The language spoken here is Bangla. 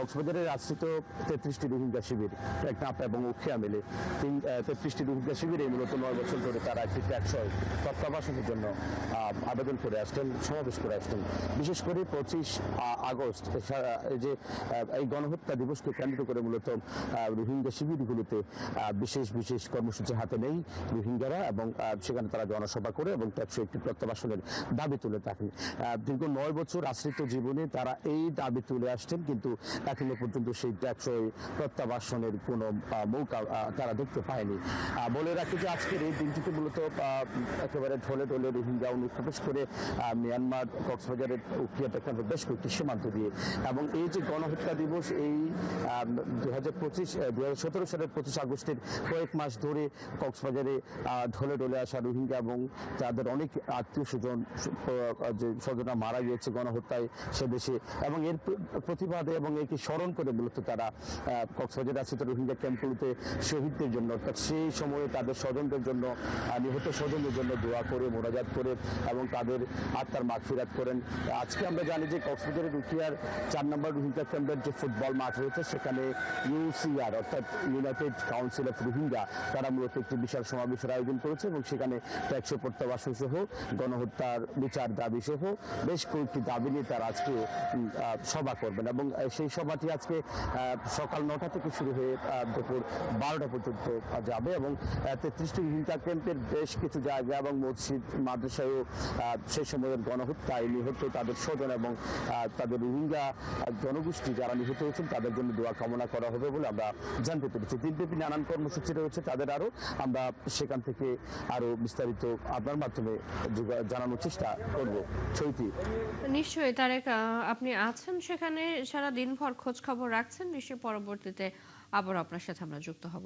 কক্সবাজারের আশ্রিত 33টি রোহিঙ্গা শিবির টেকনাফ এবং উখিয়া মিলে 33টি রোহিঙ্গা শিবিরে মূলত 9 বছর ধরে তারা একটি টেকসই প্রত্যাবাসনের জন্য আবেদন করে আসছেন, সমাবেশ করে আসছেন। বিশেষ করে 25 আগস্ট যে এই গণহত্যা দিবসকে কেন্দ্র করে মূলত রোহিঙ্গা শিবিরগুলোতে বিশেষ বিশেষ কর্মসূচি হাতে নেই রোহিঙ্গারা, এবং সেখানে তারা জনসভা করে এবং টেকসই একটি প্রত্যাবাসনের দাবি তুলে থাকেন। দীর্ঘ 9 বছর আশ্রিত জীবনে তারা এই দাবি তুলে আসছেন, কিন্তু এখনো পর্যন্ত সেই টেকসই প্রত্যাবাসনের কোনো মৌকা তারা দেখতে পায়নি। বলে রাখি যে আজকের এই দিনটিতে মূলত একেবারে ঢলে ঢলে রোহিঙ্গা অনুপ্রবেশ করে মিয়ানমার কক্সবাজারের উখিয়া টেকনাফের বেশ কয়েকটি সীমান্ত দিয়ে, এবং এই যে গণহত্যা দিবস এই 2017 সালের 25 আগস্টের কয়েক মাস ধরে কক্সবাজারে ঢলে ঢলে আসা রোহিঙ্গা এবং তাদের অনেক আত্মীয় স্বজন যে স্বজনরা মারা গিয়েছে গণহত্যায় সে দেশে, এবং এর প্রতিবাদে এবং একে স্মরণ করে মূলত তারা কক্সবাজারে আশ্রিত রোহিঙ্গা ক্যাম্পগুলোতে শহীদদের জন্য, অর্থাৎ সেই সময়ে তাদের স্বজনদের জন্য, নিহত স্বজনদের জন্য দোয়া করে, মোনাজাত করে এবং তাদের আত্মার মাগফিরাত করেন। আজকে আমরা জানি যে কক্সবাজারের উখিয়ার 4 নম্বর রোহিঙ্গা ক্যাম্পের যে ফুটবল মাঠ রয়েছে সেখানে ইউসিআর অর্থাৎ ইউনাইটেড কাউন্সিল অফ রোহিঙ্গা তারা মূলত একটি বিশাল সমাবেশের আয়োজন করেছে, এবং সেখানে টেকসই প্রত্যাবাসন সহ গণহত্যার বিচার দাবি সহ বেশ কয়েকটি দাবি নিয়ে তারা আজকে সভা করবেন, এবং সেই সভাটি আজকে সকাল 9টা থেকে শুরু হয়ে দুপুর 12টা পর্যন্ত যাবে, এবং 33টি রোহিঙ্গা ক্যাম্পের বেশ কিছু জায়গা এবং মসজিদ মাদ্রাসায়ও সেই সময়ের গণহত্যায় নিহত তাদের স্বজন এবং তাদের রোহিঙ্গা জনগোষ্ঠী যারা নিহত হয়েছেন তাদের জন্য দোয়া কামনা করা হবে বলে আমরা জানতে পেরেছি। দিনব্যাপী নানান কর্মসূচি রয়েছে তাদের, আরও আমরা সেখান থেকে আরো বিস্তারিত আপনার মাধ্যমে জানানোর চেষ্টা করব। চৈতি, নিশ্চয়ই তারেক, আপনি আছেন সেখানে সারা দিনভর খোঁজ খবর রাখছেন, নিশ্চয়ই পরবর্তীতে আবার আপনার সাথে আমরা যুক্ত হব।